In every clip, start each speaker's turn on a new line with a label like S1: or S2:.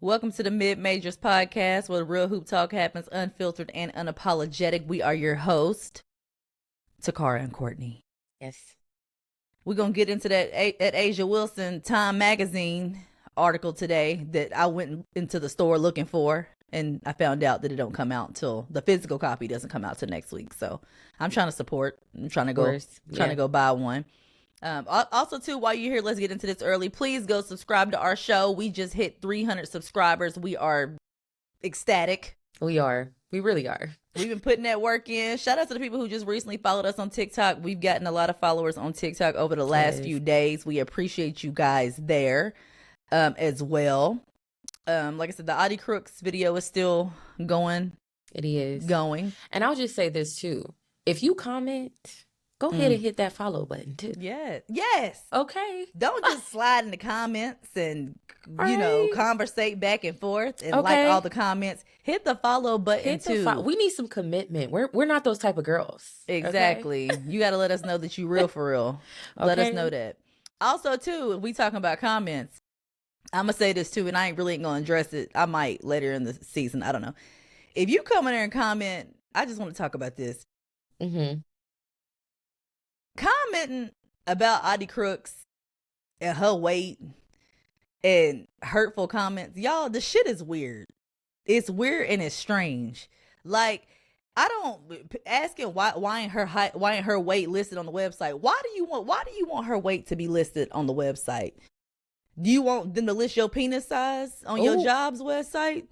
S1: Welcome to the Mid Majors podcast, where the real hoop talk happens unfiltered and unapologetic. We are your host, Takara and Courtney.
S2: Yes.
S1: We're going to get into that Asia Wilson Time Magazine article today that I went into the store looking for, and I found out that it don't come out till the physical copy doesn't come out till next week. So I'm trying to support. I'm trying to go buy one. Also, too, while you're here, let's get into this early. Please go subscribe to our show. We just hit 300 subscribers. We are ecstatic.
S2: We are. We really are.
S1: We've been putting that work in. Shout out to the people who just recently followed us on TikTok. We've gotten a lot of followers on TikTok over the last few days. We appreciate you guys there as well. Like I said, the Audie Crooks video is still going.
S2: It is.
S1: Going.
S2: And I'll just say this, too. If you comment, go ahead and hit that follow button, too.
S1: Yeah. Yes.
S2: Okay.
S1: Don't just slide in the comments and, conversate back and forth and like all the comments. Hit the follow button, too.
S2: We need some commitment. We're not those type of girls.
S1: Exactly. Okay? You got to let us know that you real for real. Let us know that. Also, too, if we talking about comments, I'm going to say this, too, and I ain't really going to address it. I might later in the season. I don't know. If you come in there and comment, I just want to talk about this.
S2: Mm-hmm.
S1: Commenting about Audie Crooks and her weight and hurtful comments, y'all, the shit is weird. It's weird and it's strange. Like, I don't asking why ain't her weight listed on the website? Why do you want her weight to be listed on the website? Do you want them to list your penis size on your job's website?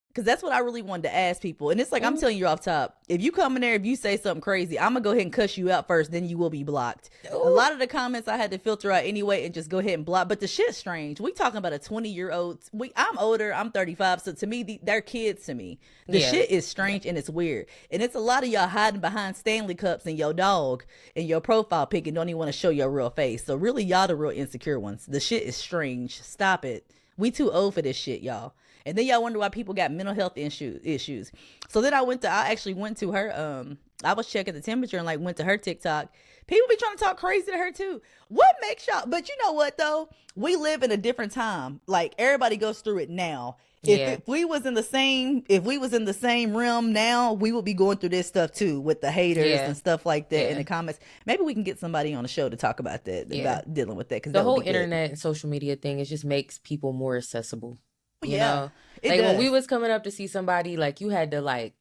S1: Because that's what I really wanted to ask people. And it's like, I'm telling you off top, if you come in there, if you say something crazy, I'm going to go ahead and cuss you out first, then you will be blocked. A lot of the comments I had to filter out anyway and just go ahead and block. But the shit's strange. We talking about a 20-year-old. I'm older. I'm 35. So to me, they're kids to me. The shit is strange and it's weird. And it's a lot of y'all hiding behind Stanley Cups and your dog and your profile pic and don't even want to show your real face. So really, y'all the real insecure ones. The shit is strange. Stop it. We too old for this shit, y'all. And then y'all wonder why people got mental health issues. So then I actually went to her, I was checking the temperature and went to her TikTok. People be trying to talk crazy to her too. What makes y'all, but you know what though? We live in a different time. Like everybody goes through it now. If we was in the same realm now, we would be going through this stuff too with the haters and stuff like that in the comments. Maybe we can get somebody on the show to talk about that, about dealing with that. Cause
S2: the whole internet and social media thing, it just makes people more accessible. You know, when we was coming up to see somebody, you had to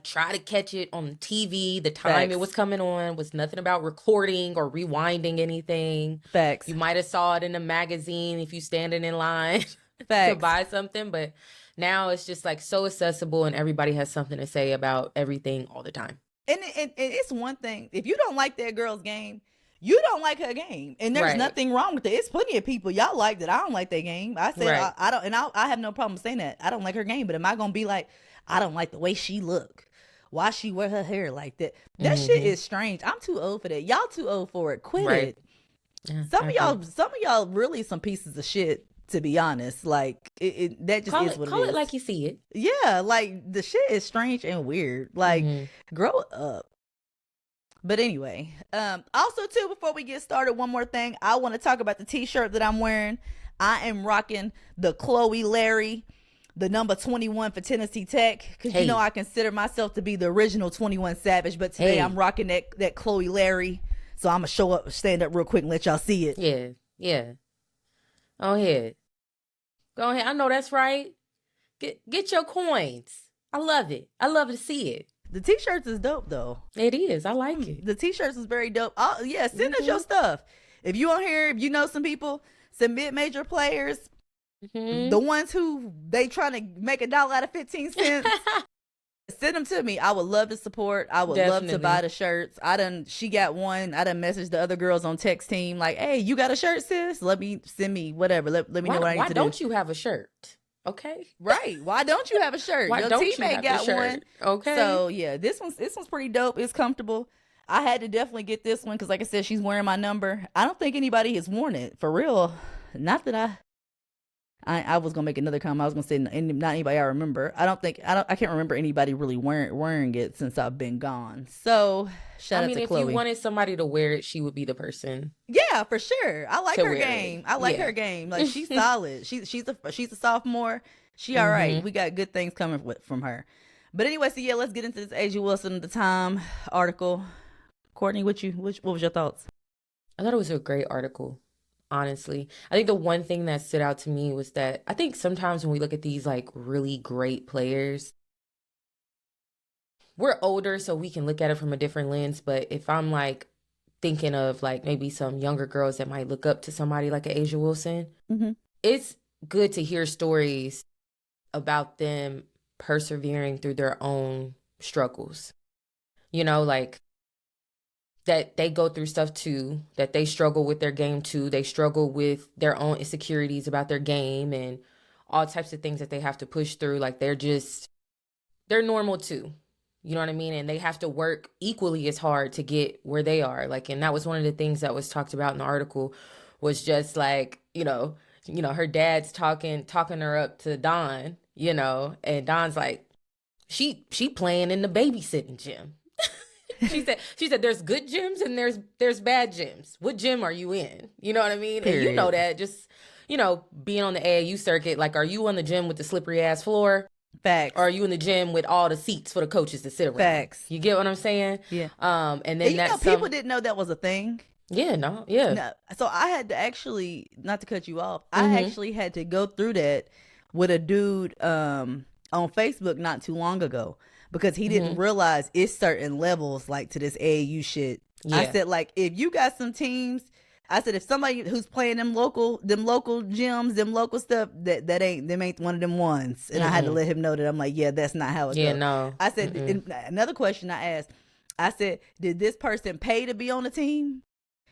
S2: try to catch it on TV. The time it was coming on was nothing about recording or rewinding anything.
S1: Facts.
S2: You might have saw it in a magazine if you standing in line to buy something, but now it's just so accessible and everybody has something to say about everything all the time.
S1: And it's one thing, if you don't like that girl's game, you don't like her game, and there's nothing wrong with it. It's plenty of people y'all like that I don't like their game. I said I don't, and I have no problem saying that I don't like her game. But am I gonna be like, I don't like the way she look? Why she wear her hair like that? That shit is strange. I'm too old for that. Y'all too old for it. Quit it. Yeah, some of y'all really some pieces of shit. To be honest, that just is what it is.
S2: Call it like you see it.
S1: Yeah, the shit is strange and weird. Grow up. But anyway, also too, before we get started, one more thing. I want to talk about the t-shirt that I'm wearing. I am rocking the Chloe Larry, the number 21 for Tennessee Tech. Because you know I consider myself to be the original 21 Savage. But today I'm rocking that Chloe Larry. So I'm going to stand up real quick and let y'all see it.
S2: Yeah. Go ahead. I know that's right. Get your coins. I love it. I love to see it.
S1: The t-shirts is dope though.
S2: It is. I like it.
S1: The t-shirts is very dope. Send us your stuff. If you on here, if you know some people, some mid-major players, the ones who they trying to make $1 out of 15 cents, send them to me. I would love to support. I would love to buy the shirts. She got one. I done messaged the other girls on text team hey, you got a shirt, sis? Send me whatever. Let me know what I need to do.
S2: Why don't you have a shirt? Okay.
S1: Right. Why don't you have a shirt?
S2: Your
S1: teammate got one.
S2: Okay.
S1: So yeah, this one's pretty dope. It's comfortable. I had to definitely get this one because like I said, she's wearing my number. I don't think anybody has worn it for real. Not that I was gonna make another comment. I was gonna say not anybody I remember. I can't remember anybody really wearing it since I've been gone. So shout out to Chloe.
S2: If you wanted somebody to wear it, she would be the person.
S1: Yeah, for sure. I like her game. I like her game. Like, she's solid. She's a sophomore. She all right. We got good things coming from her. But anyway, so yeah, let's get into this A'ja Wilson at the Time article. Courtney, what was your thoughts?
S2: I thought it was a great article. Honestly, I think the one thing that stood out to me was that I think sometimes when we look at these like really great players, we're older, so we can look at it from a different lens. But if I'm like thinking of like maybe some younger girls that might look up to somebody like an A'ja Wilson, it's good to hear stories about them persevering through their own struggles. You know, like that they go through stuff too, that they struggle with their game too. They struggle with their own insecurities about their game and all types of things that they have to push through. Like they're normal too. You know what I mean? And they have to work equally as hard to get where they are. Like, and that was one of the things that was talked about in the article, was just like, you know, her dad's talking her up to Dawn, you know, and Dawn's like, she playing in the babysitting gym. She said there's good gyms and there's bad gyms. What gym are you in? You know what I mean? Period. And you know that, just, you know, being on the AAU circuit, like, are you on the gym with the slippery ass floor?
S1: Facts.
S2: Or are you in the gym with all the seats for the coaches to sit around?
S1: Facts.
S2: You get what I'm saying?
S1: Yeah.
S2: And then
S1: people didn't know that was a thing.
S2: Yeah, no, yeah.
S1: No. So I had to actually, not to cut you off, I actually had to go through that with a dude on Facebook not too long ago, because he didn't realize it's certain levels, like, to this AAU shit. Yeah. I said, like, if you got some teams, I said, if somebody who's playing them local gyms, them local stuff, that ain't one of them ones. And I had to let him know that. I'm like, yeah, that's not how it goes.
S2: Yeah, no.
S1: I said, another question I asked, I said, did this person pay to be on the team?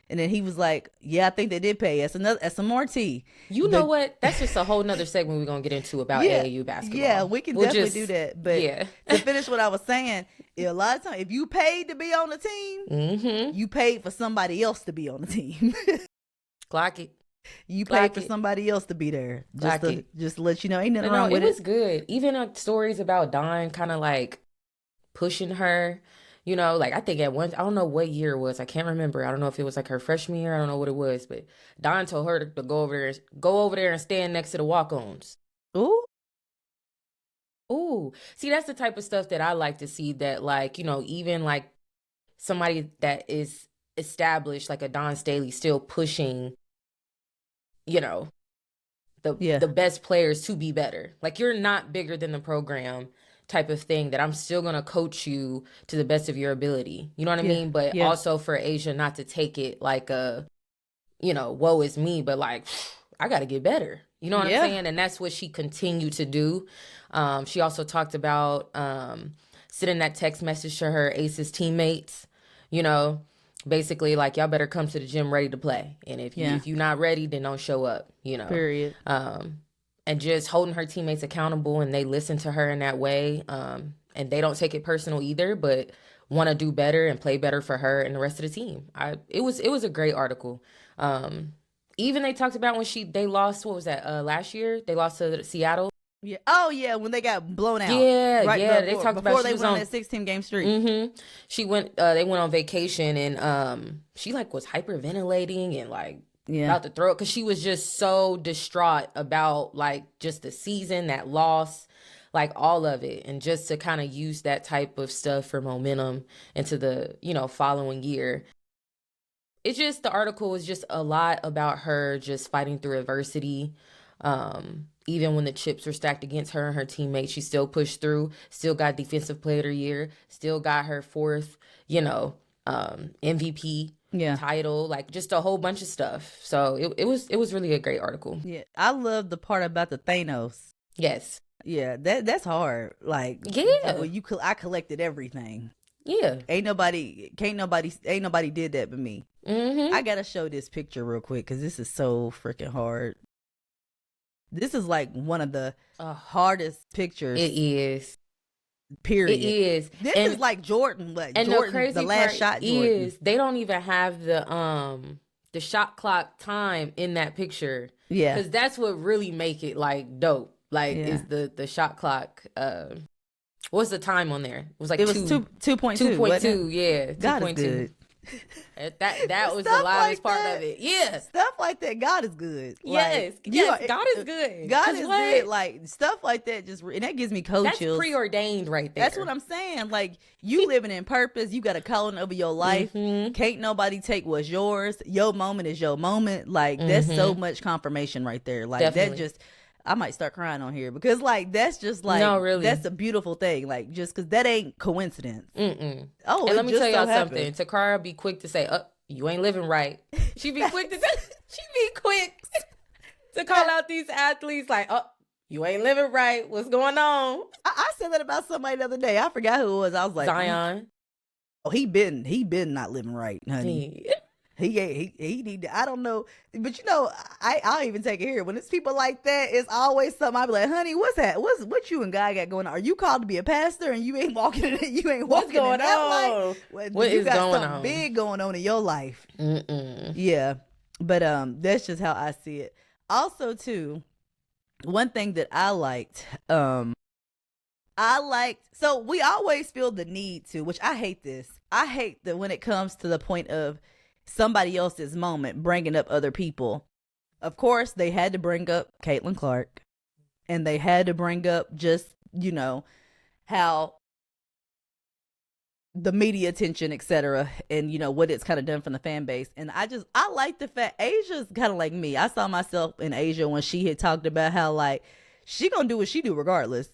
S1: And then he was like, yeah, I think they did pay. That's some more tea.
S2: You know what? That's just a whole nother segment we're going to get into about AAU basketball.
S1: Yeah, we can definitely do that. But to finish what I was saying, a lot of times, if you paid to be on the team, you paid for somebody else to be on the team.
S2: Clock it.
S1: You paid for somebody else to be there. Just to let you know, ain't nothing wrong with it.
S2: It was good. Even stories about Dawn kind of like pushing her. You know, like, I think I don't know what year it was. I can't remember. I don't know if it was like her freshman year. I don't know what it was. But Dawn told her to go over there and stand next to the walk-ons. Ooh. See, that's the type of stuff that I like to see, that, like, you know, even like somebody that is established, like a Dawn Staley, still pushing, you know, the best players to be better. Like, you're not bigger than the program type of thing, that I'm still going to coach you to the best of your ability. You know what I mean? But also for A'ja not to take it like a, you know, woe is me, but like, I got to get better. You know what I'm saying? And that's what she continued to do. She also talked about sending that text message to her Aces teammates, you know, basically like, y'all better come to the gym ready to play. And if you're not ready, then don't show up, you know.
S1: Period.
S2: And just holding her teammates accountable, and they listen to her in that way. And they don't take it personal either, but want to do better and play better for her and the rest of the team. It was a great article. Even they talked about when they lost, what was that, last year? They lost to Seattle.
S1: Yeah. Oh, yeah, when they got blown out.
S2: Yeah, they talked about
S1: before they went on that 16-game streak.
S2: She went. They went on vacation, and she like was hyperventilating and like about to throw it, because she was just so distraught about like just the season, that loss, like all of it, and just to kind of use that type of stuff for momentum into the, you know, following year. It's just, the article was just a lot about her just fighting through adversity. Even when the chips were stacked against her and her teammates, she still pushed through, still got Defensive Player of the Year, still got her fourth, you know, MVP title, like just a whole bunch of stuff. So it was really a great article. Yeah,
S1: I love the part about the Thanos.
S2: Yes.
S1: Yeah, that's hard. Like, I collected everything.
S2: Yeah.
S1: Ain't nobody did that but me. I gotta show this picture real quick, because this is so freaking hard. This is like one of the hardest pictures.
S2: It is.
S1: Period.
S2: It is.
S1: This is like Jordan. Like,
S2: and
S1: Jordan,
S2: the crazy
S1: the last
S2: part
S1: shot Jordan.
S2: Is they don't even have the the shot clock time in that picture.
S1: Yeah.
S2: Because that's what really make it like dope. Like is the shot clock. What's the time on there? It was like
S1: 2.2.
S2: 2.2. Yeah.
S1: God
S2: 2.2.
S1: is good.
S2: That was the livest part of it. Yeah.
S1: Stuff like that. God is good.
S2: Yes.
S1: Like,
S2: yes. God is good.
S1: God is good. Like stuff like that and that gives me cold chills.
S2: That's preordained right there.
S1: That's what I'm saying. Like you living in purpose. You got a calling over your life. Can't nobody take what's yours. Your moment is your moment. Like that's so much confirmation right there. Like Definitely. That just, I might start crying on here because like that's just like no, really. That's a beautiful thing. Like just because that ain't coincidence.
S2: Oh, and let me tell y'all something. Takara be quick to say, you ain't living right. She be quick to call out these athletes like, you ain't living right. What's going on?
S1: I said that about somebody the other day. I forgot who it was. I was like,
S2: Zion.
S1: Oh, he been not living right, honey. He need to, I don't know, but you know, I'll even take it here. When it's people like that, it's always something. I'll be like, honey, what's that? What you and God got going on? Are you called to be a pastor and you ain't walking in it? You ain't walking in that life?
S2: What
S1: you
S2: is
S1: got
S2: going
S1: something
S2: on?
S1: big going on in your life. Yeah, but that's just how I see it. Also, too, one thing that I liked, so we always feel the need to, which I hate this. I hate that when it comes to the point of somebody else's moment, bringing up other people. Of course, they had to bring up Caitlin Clark, and they had to bring up just, you know, how the media attention, etc., and you know what it's kind of done from the fan base. And I like the fact Asia's kind of like me. I saw myself in Asia when she had talked about how like she gonna do what she do regardless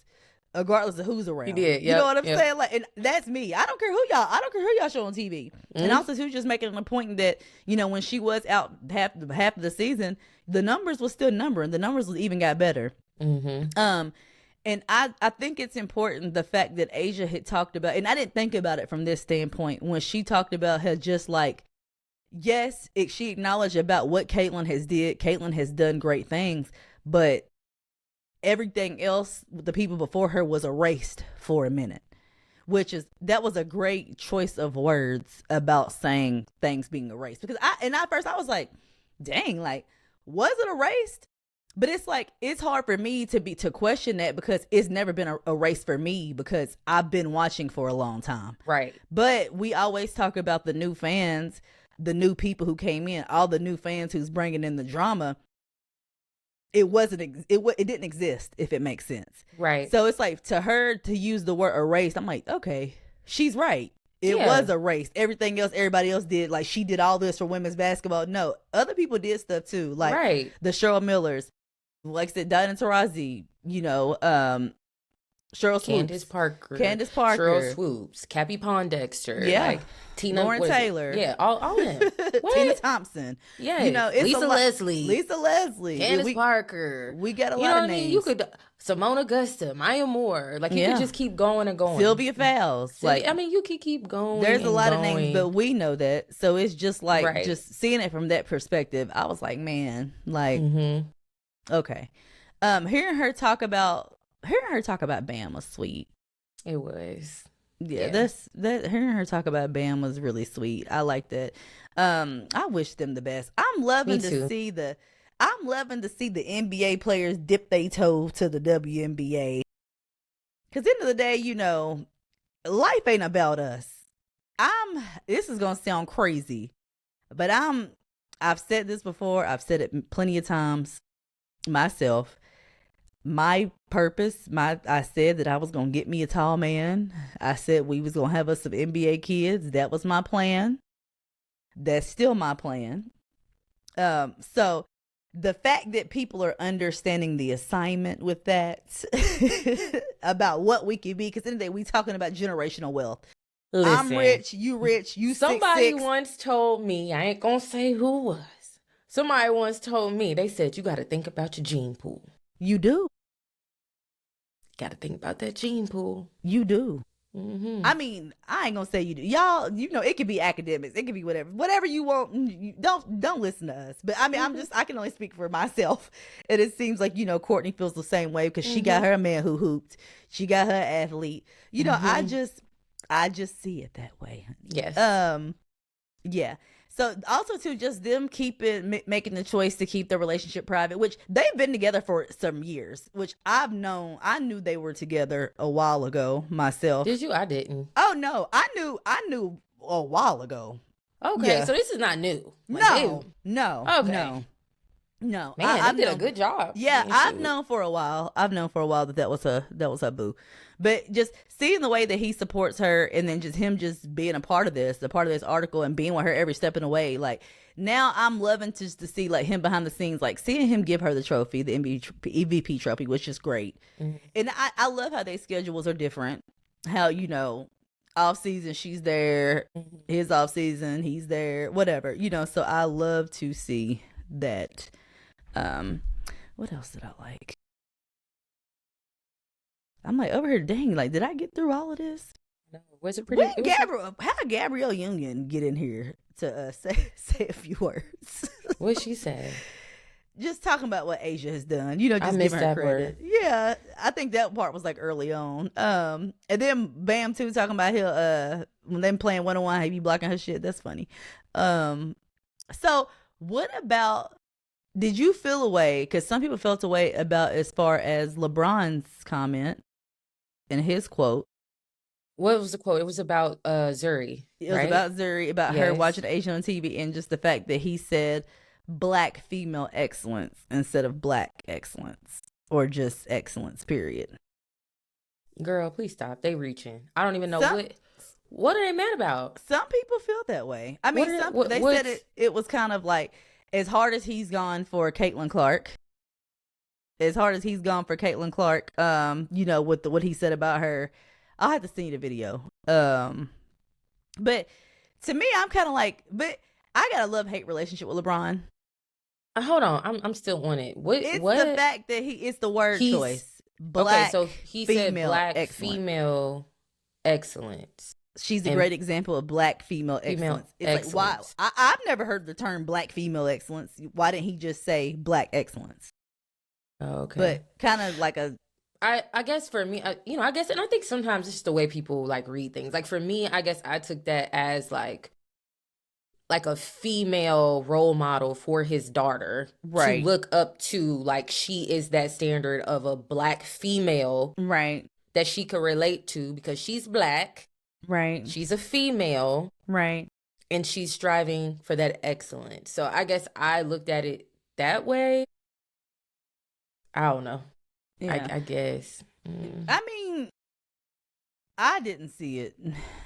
S1: of who's around.
S2: He did.
S1: You know what I'm saying? Like, and that's me. I don't care who y'all show on TV. And also, she was just making a point that, you know, when she was out half of the season, the numbers was still numbering. The numbers even got better. And I think it's important the fact that Asia had talked about, and I didn't think about it from this standpoint when she talked about her just like, yes, she acknowledged about what Caitlin has did. Caitlin has done great things, but everything else, the people before her, was erased for a minute, that was a great choice of words about saying things being erased. Because at first I was like, dang, like, was it erased? But it's like, it's hard for me to question that because it's never been a race for me because I've been watching for a long time. Right. But we always talk about the new fans, the new people who came in, all the new fans who's bringing in the drama. It didn't exist, if it makes sense. Right. So it's like, to her to use the word erased, I'm like, okay, she's right. It was erased. Everything else, everybody else did. Like, she did all this for women's basketball. No, other people did stuff too. Like the Cheryl Millers, like I said, Diana Taurasi, you know, Cheryl Swoops. Candace Parker.
S2: Cheryl Swoops. Cappy Pondexter.
S1: Yeah.
S2: Like, Tina
S1: Lauren Taylor.
S2: Yeah, all of them.
S1: Tina Thompson.
S2: Yeah.
S1: You know, it's
S2: Lisa Leslie.
S1: Candace
S2: Parker.
S1: We got a lot of names.
S2: You could, Simone Augusta, Maya Moore. Like, you could just keep going and going.
S1: Sylvia Fowles.
S2: Like, I mean, you could keep going.
S1: There's a lot of names, but we know that. So it's just like, just seeing it from that perspective, I was like, man, like, okay. Hearing her talk about Bam was sweet.
S2: It was.
S1: Yeah, that hearing her talk about Bam was really sweet. I like that. I wish them the best. I'm loving to see the NBA players dip their toe to the WNBA. Cause at the end of the day, you know, life ain't about us. This is gonna sound crazy, but I've said this before. I've said it plenty of times myself. My purpose, I said that I was going to get me a tall man. I said we was going to have us some NBA kids. That was my plan. That's still my plan. So the fact that people are understanding the assignment with that about what we can be, because in the day we talking about generational wealth. Listen, I'm rich, you
S2: somebody
S1: 6'6".
S2: once told me, I ain't going to say who was. Somebody once told me, they said, you got to think about your gene pool.
S1: You do.
S2: Got to think about that gene pool.
S1: You do. I mean, I ain't gonna say you do. Y'all, you know, it could be academics. It could be whatever you want. Don't listen to us. But I mean, I can only speak for myself. And it seems like, you know, Courtney feels the same way because she got her man who hooped. She got her athlete. You know, I just see it that way.
S2: Yes.
S1: Yeah. So also too, just them making the choice to keep their relationship private, which they've been together for some years, which I knew they were together a while ago myself.
S2: Did you? I didn't.
S1: Oh no, I knew a while ago.
S2: Okay,
S1: yeah.
S2: So this is not new.
S1: No.
S2: Okay.
S1: No,
S2: man, I did a good job.
S1: Yeah, I've known for a while. that was a boo, but just seeing the way that he supports her, and then just him just being a part of this article, and being with her every step of the way. Like now, I'm loving to see like him behind the scenes, like seeing him give her the trophy, the MVP trophy, which is great. Mm-hmm. And I love how their schedules are different. How off season she's there, mm-hmm. his off season he's there, whatever. So I love to see that. What else did I like? I'm like over here, dang, like did I get through all of this?
S2: No, was it pretty?
S1: How did Gabrielle Union get in here to say a few words?
S2: What'd she say?
S1: Just talking about what Asia has done, just giving her credit. Yeah, I think that part was like early on. And then Bam too talking about when them playing 1-on-1, he be blocking her shit. That's funny. So what about? Did you feel a way? Because some people felt a way about as far as LeBron's comment and his quote.
S2: What was the quote? It was about Zuri.
S1: It was about Zuri, about her watching Asia on TV, and just the fact that he said black female excellence instead of black excellence, or just excellence, period.
S2: Girl, please stop. They reaching. I don't even know what are they mad about?
S1: Some people feel that way. I mean, they said it was kind of like, as hard as he's gone for Caitlin Clark, with what he said about her, I'll have to see the video. But to me, I'm kind of like, but I got a love-hate relationship with LeBron.
S2: Hold on, I'm still on it. What?
S1: The fact that it's the word choice. Black.
S2: Okay, so he said black
S1: excellence.
S2: Female excellence.
S1: She's a great example of black female excellence. It's like, why? I've never heard the term black female excellence. Why didn't he just say black excellence?
S2: Okay.
S1: But kind of like
S2: I guess for me, and I think sometimes it's just the way people like read things. Like for me, I guess I took that as like a female role model for his daughter to look up to. Like she is that standard of a black female,
S1: right?
S2: That she could relate to because she's black.
S1: Right.
S2: She's a female.
S1: Right.
S2: And she's striving for that excellence. So I guess I looked at it that way. I don't know. Yeah. I guess.
S1: I mean, I didn't see it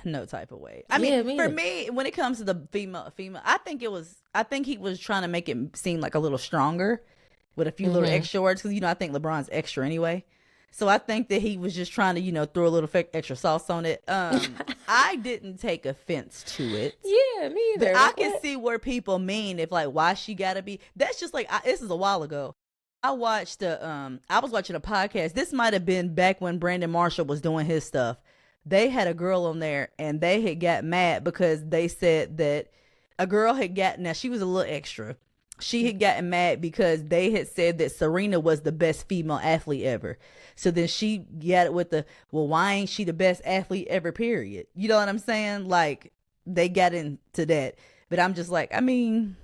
S1: no type of way. I mean, for me, when it comes to the female, I think he was trying to make it seem like a little stronger with a few little extra words. Because, I think LeBron's extra anyway. So I think that he was just trying to, throw a little extra sauce on it. I didn't take offense to it.
S2: Yeah, me either.
S1: But I can see where people mean if like, why she gotta be. That's just like, this is a while ago. I was watching a podcast. This might have been back when Brandon Marshall was doing his stuff. They had a girl on there and they had got mad because they said that a girl had now she was a little extra. She had gotten mad because they had said that Serena was the best female athlete ever. So then she got it with why ain't she the best athlete ever, period? You know what I'm saying? Like, they got into that. But I'm just like, I mean,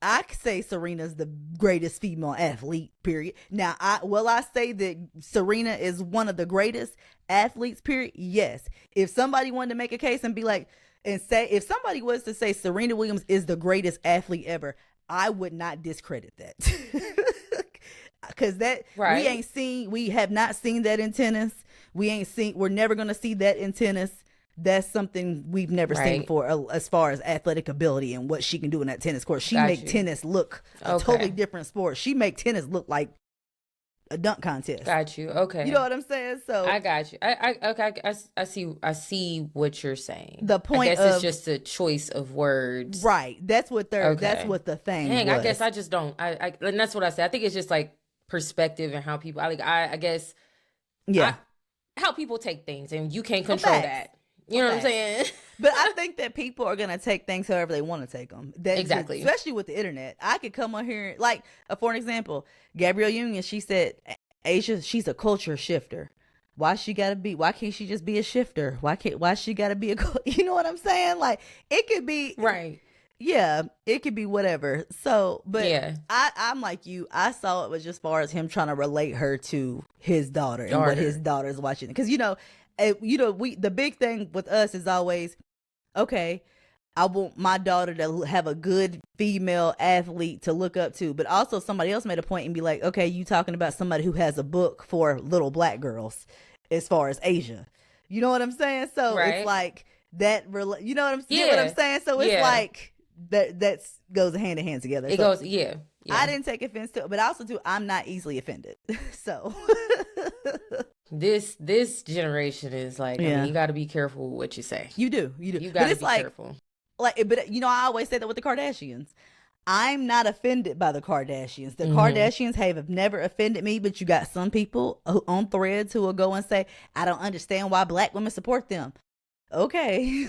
S1: I could say Serena's the greatest female athlete, period. Now, I say that Serena is one of the greatest athletes, period? Yes. If somebody wanted to make a case and be like, if somebody was to say Serena Williams is the greatest athlete ever, I would not discredit that. Because we have not seen that in tennis. We're never going to see that in tennis. That's something we've never seen before as far as athletic ability and what she can do in that tennis court. She make tennis look a totally different sport. She make tennis look like a dunk contest.
S2: Got you. Okay.
S1: You know what I'm saying? So
S2: I got you. I see what you're saying.
S1: The point
S2: I guess it's just a choice of words.
S1: Right. That's what that's what the thing was.
S2: I guess I just don't. And that's what I said. I think it's just like perspective and how people I guess how people take things, and you can't control that. You know what I'm saying?
S1: But I think that people are going to take things however they want to take them.
S2: Exactly.
S1: Especially with the internet. I could come on here, like, for an example, Gabrielle Union, she said, Asia, she's a culture shifter. Why can't she just be a shifter? Why she got to be you know what I'm saying? Like, it could be.
S2: Right.
S1: Yeah, it could be whatever. So, but
S2: Yeah.
S1: I'm like you. I saw it was just far as him trying to relate her to his daughter and what his daughter's watching. Because we the big thing with us is always, okay, I want my daughter to have a good female athlete to look up to, but also somebody else made a point and be like, okay, you talking about somebody who has a book for little black girls, as far as Asia. You know what I'm saying? So it's like that. You know what I'm saying? Yeah. What I'm saying? So it's like. That goes hand in hand together.
S2: It goes, yeah.
S1: I didn't take offense to it, but also too, I'm not easily offended. So
S2: this generation is like, I mean, you got to be careful with what you say.
S1: You do. You got to be careful. But I always say that with the Kardashians. I'm not offended by the Kardashians. The Kardashians have never offended me, but you got some people on threads who will go and say, I don't understand why black women support them. Okay.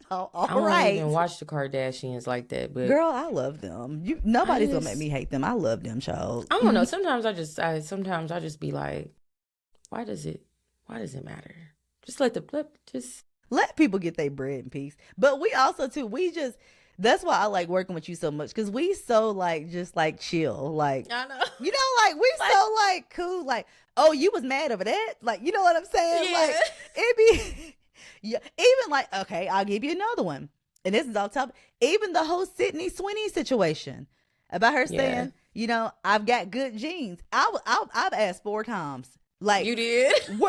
S1: I don't
S2: even watch the Kardashians like that, but
S1: girl, I love them. Nobody's gonna make me hate them. I love them, child.
S2: I don't know. Sometimes I just be like, why does it matter? Just let people get their bread in peace. But we also too, that's why I like working with you so much, because we so like just like chill, like I know, like we so like cool, like, oh, you was mad over that, like, you know what I'm saying? Yeah. Like it be. Yeah, even like, okay, I'll give you another one. And this is off top. Even the whole Sydney Sweeney situation about her saying, I've got good genes. I've asked 4 times. Like, you did?
S1: Who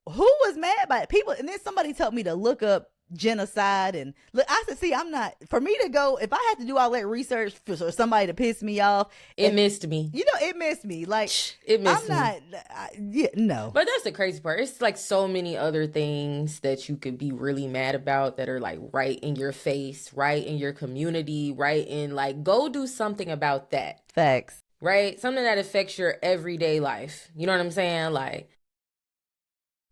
S1: was mad by it? People, and then somebody told me to look up genocide, and look, I said, see, I'm not, for me to go, if I had to do all that research for somebody to piss me off,
S2: it missed me.
S1: It missed me. Like,
S2: it missed me.
S1: I'm not, no.
S2: But that's the crazy part. It's like so many other things that you could be really mad about that are like right in your face, right in your community, right in, like, go do something about that.
S1: Facts.
S2: Right? Something that affects your everyday life. You know what I'm saying? Like,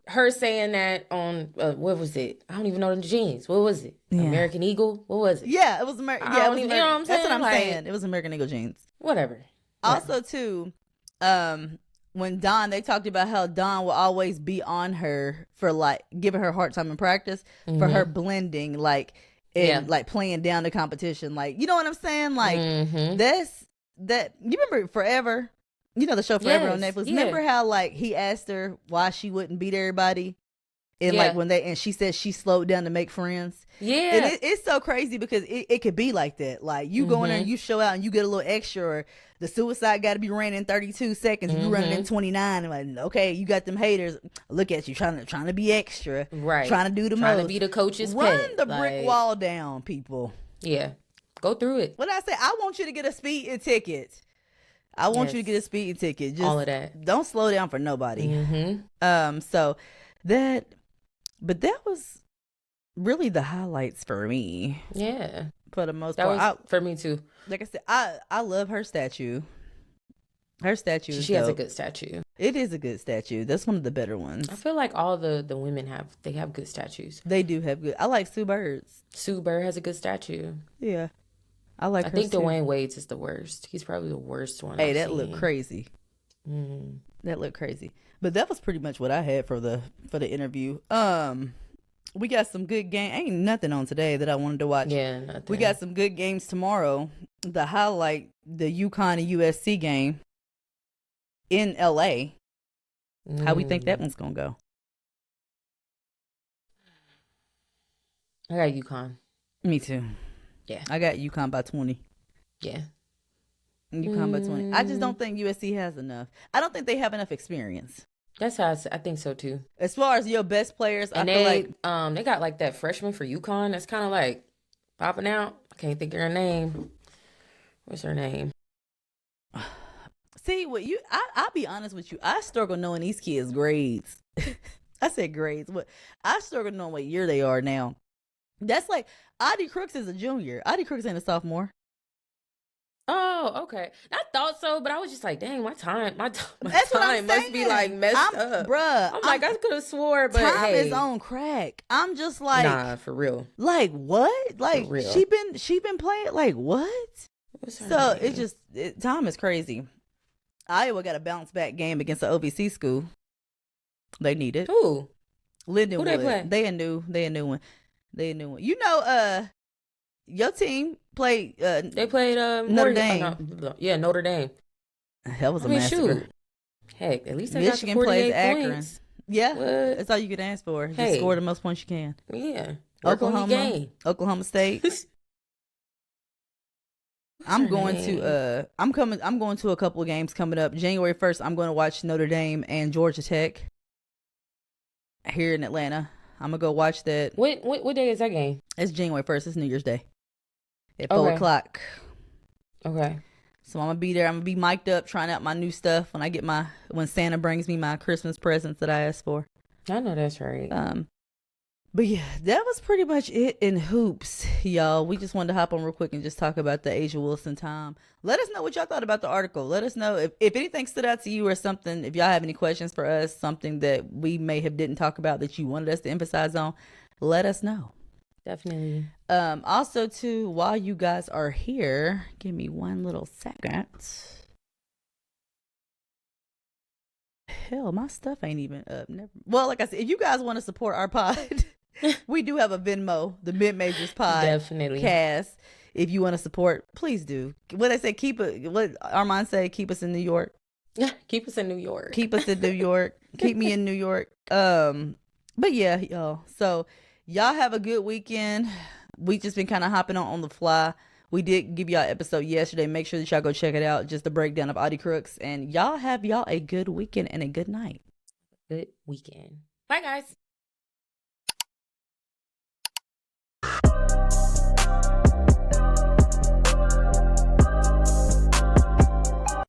S2: her saying that on what was it? I don't even know the jeans. What was it? Yeah. American Eagle? What was it?
S1: Yeah, it was American. Yeah, it was American. You know what I'm saying? That's what I'm saying. It was American Eagle jeans.
S2: Whatever.
S1: Also, too, when they talked about how Don will always be on her for like giving her a hard time in practice for her blending, like, and like playing down the competition, like, you know what I'm saying? Like that. You remember Forever? You know the show Forever on Netflix. Yeah. Remember how like he asked her why she wouldn't beat everybody, and like and she said she slowed down to make friends. Yeah, and it's so crazy because it could be like that. Like you go in there and you show out and you get a little extra. Or the suicide got to be ran in 32 seconds. You running in 29. And like, okay, you got them haters. Look at you trying to be extra. Right, trying to do the most.
S2: Trying to be the coach's
S1: Run
S2: pet.
S1: the brick wall down, people.
S2: Yeah, go through it.
S1: What I say? I want you to get a speeding ticket. I want you to get a speeding ticket. Just
S2: all of that.
S1: Don't slow down for nobody. So that was really the highlights for me.
S2: Yeah.
S1: For the most
S2: part. That was for me too.
S1: Like I said, I love her statue. Her statue is
S2: She has a good statue.
S1: It is a good statue. That's one of the better ones.
S2: I feel like all the women have good statues.
S1: They do have good. I like Sue Bird's.
S2: Sue Bird has a good statue.
S1: Yeah. I think
S2: Dwayne Wade's is the worst. He's probably the worst one.
S1: Hey, that looked crazy. That looked crazy. But that was pretty much what I had for the interview. We got some good game. Ain't nothing on today that I wanted to watch.
S2: Yeah, nothing.
S1: We got some good games tomorrow. The highlight, the UConn and USC game in LA. How we think that one's gonna go?
S2: I got UConn.
S1: Me too.
S2: Yeah.
S1: I got UConn by 20.
S2: Yeah.
S1: UConn by 20. I just don't think USC has enough. I don't think they have enough experience.
S2: That's how I think so too.
S1: As far as your best players,
S2: and
S1: I feel like
S2: they got like that freshman for UConn that's kind of like popping out. I can't think of her name. What's her name?
S1: See, I'll be honest with you. I struggle knowing these kids' grades. I said grades. What? I struggle knowing what year they are now. That's like Audie Crooks is a junior. Audie Crooks ain't a sophomore.
S2: Oh, okay. I thought so, but I was just like, dang, my time
S1: That's what I'm
S2: must be like messed up.
S1: Bruh.
S2: I could have swore, but
S1: time is on crack. I'm just like,
S2: nah, for real.
S1: Like what? Like she been playing like what? So it's just time is crazy. Iowa got a bounce back game against the OVC school. They need it.
S2: Who?
S1: Lindenwood.
S2: Who they play?
S1: They a new one. You know, your team played.
S2: They played
S1: Notre Dame.
S2: Notre Dame.
S1: That was a massacre.
S2: Shoot. Heck, at least they
S1: Michigan
S2: got the 48
S1: plays Akron.
S2: points.
S1: Yeah,
S2: What?
S1: that's all you can ask for. Just score the most points you can.
S2: Yeah.
S1: Oklahoma State. I'm going to a couple of games coming up. January 1st, I'm going to watch Notre Dame and Georgia Tech here in Atlanta. I'm gonna go watch that.
S2: What day is that game?
S1: It's January 1st. It's New Year's Day at 4 o'clock.
S2: Okay.
S1: So I'm gonna be there. I'm gonna be mic'd up, trying out my new stuff when Santa brings me my Christmas presents that I asked for.
S2: I know that's right.
S1: But yeah, that was pretty much it in hoops, y'all. We just wanted to hop on real quick and just talk about the Asia Wilson time. Let us know what y'all thought about the article. Let us know if anything stood out to you or something. If y'all have any questions for us, something that we may have didn't talk about that you wanted us to emphasize on, let us know.
S2: Definitely.
S1: Also, too, while you guys are here, give me one little second. Hell, my stuff ain't even up. Well, like I said, if you guys want to support our pod, we do have a Venmo, the Mid Majors Pod.
S2: Definitely.
S1: Cast. If you want to support, please do. What they say, what Armand say, keep us in New York.
S2: Keep us in New York.
S1: Keep us in New York. Keep me in New York. But yeah, y'all. So y'all have a good weekend. We just been kind of hopping on the fly. We did give y'all an episode yesterday. Make sure that y'all go check it out. Just a breakdown of Audie Crooks. And y'all have a good weekend and a good night.
S2: Good weekend. Bye, guys.